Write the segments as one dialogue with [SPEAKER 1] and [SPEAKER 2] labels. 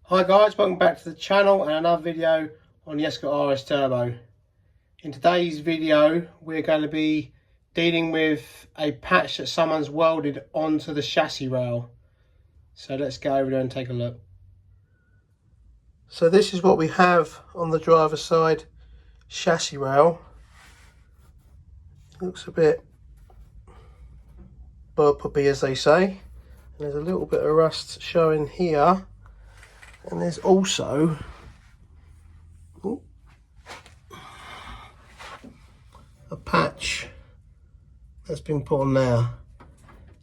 [SPEAKER 1] Hi guys, welcome back to the channel and another video on the Escort RS Turbo. In today's video we're going to be dealing with a patch that someone's welded onto the chassis rail. So let's go over there and take a look. So this is what we have on the driver's side chassis rail. Looks a bit burp-y as they say. There's a little bit of rust showing here. And there's also a patch that's been put on there.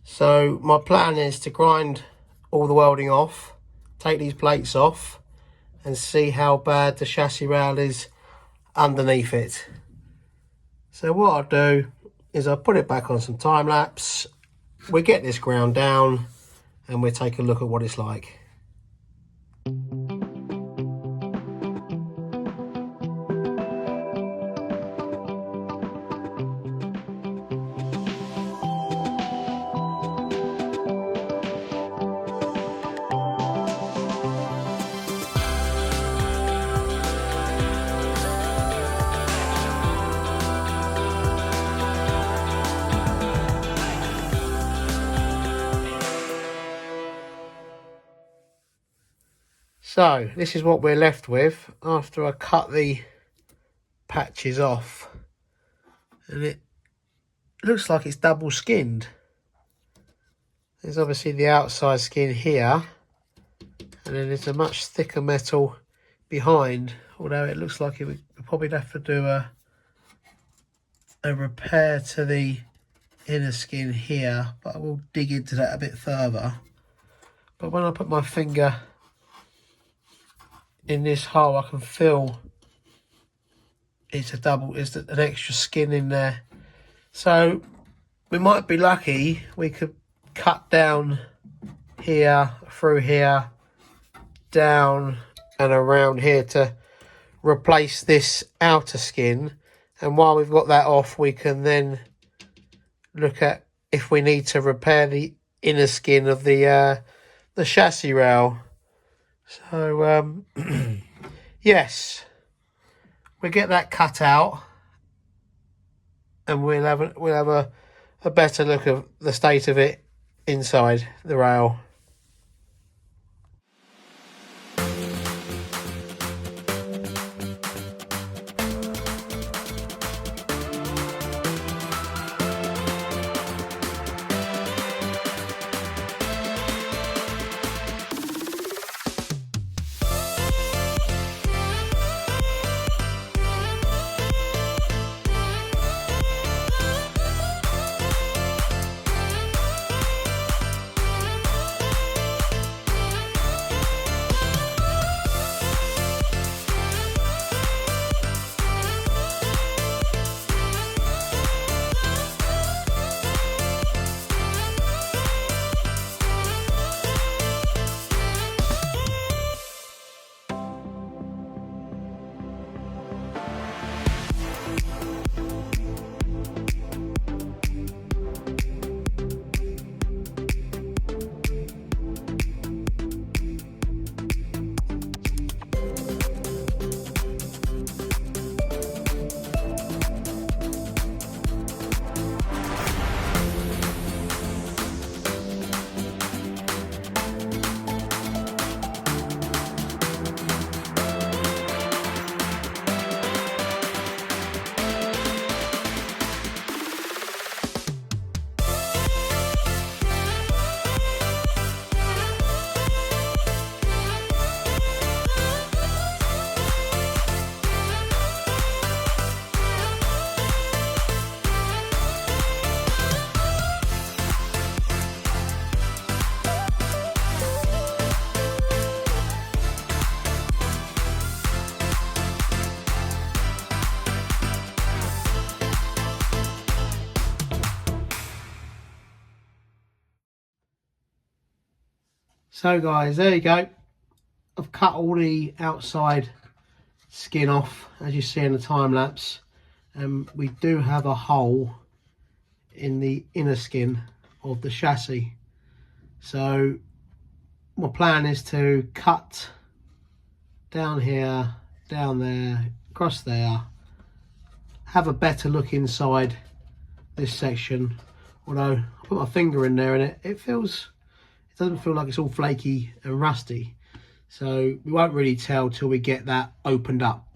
[SPEAKER 1] So my plan is to grind all the welding off, take these plates off and see how bad the chassis rail is underneath it. So what I'll do is I'll put it back on some time lapse, we'll get this ground down and we'll take a look at what it's like. So this is what we're left with after I cut the patches off, and it looks like it's double skinned. There's obviously the outside skin here, and then there's a much thicker metal behind, although it looks like we'll probably have to do a repair to the inner skin here, but I will dig into that a bit further. But when I put my finger in this hole, I can feel it's an extra skin in there. So we might be lucky, we could cut down here, through here, down and around here to replace this outer skin. And while we've got that off, we can then look at if we need to repair the inner skin of the chassis rail. So yes, we'll get that cut out and we'll have a better look at the state of it inside the rail. So guys, there you go. I've cut all the outside skin off, as you see in the time lapse. We do have a hole in the inner skin of the chassis. So my plan is to cut down here, down there, across there. Have a better look inside this section. Although I put my finger in there and it doesn't feel like it's all flaky and rusty. So we won't really tell till we get that opened up.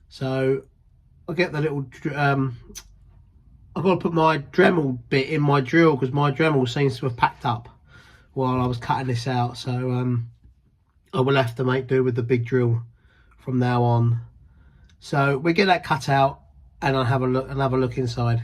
[SPEAKER 1] So I'll get the little, I've got to put my Dremel bit in my drill because my Dremel seems to have packed up while I was cutting this out. So I will have to make do with the big drill from now on. So we get that cut out and I'll have a look inside.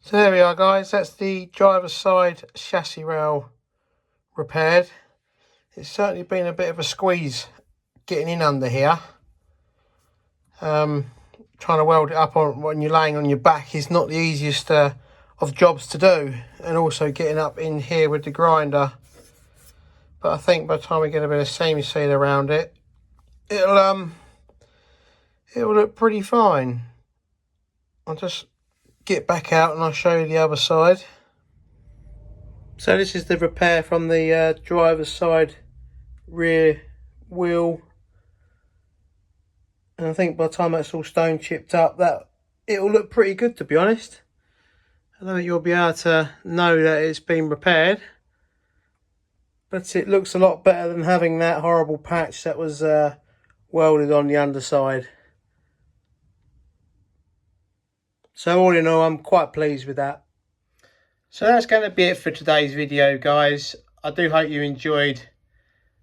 [SPEAKER 1] So there we are, guys. That's the driver's side chassis rail repaired. It's certainly been a bit of a squeeze getting in under here. Trying to weld it up when you're laying on your back is not the easiest of jobs to do, and also getting up in here with the grinder. But I think by the time we get a bit of seam seal around it, it'll look pretty fine. I'll just get back out and I'll show you the other side. So this is the repair from the driver's side rear wheel, and I think by the time that's all stone chipped up, that it'll look pretty good, to be honest. I don't think you'll be able to know that it's been repaired, but it looks a lot better than having that horrible patch that was welded on the underside. So all in all, I'm quite pleased with that. So that's going to be it for today's video, guys. I do hope you enjoyed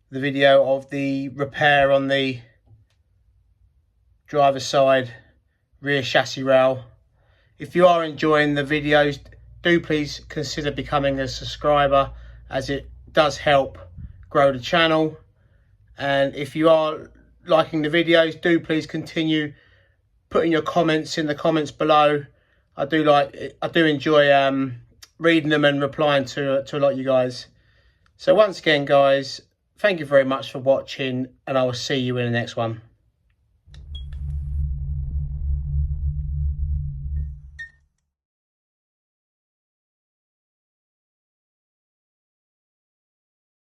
[SPEAKER 1] the video of the repair on the driver's side rear chassis rail. If you are enjoying the videos, do please consider becoming a subscriber, as it does help grow the channel. And if you are liking the videos, do please continue putting your comments in the comments below. I do enjoy reading them and replying to a lot of you guys. So once again, guys, thank you very much for watching, and I will see you in the next one.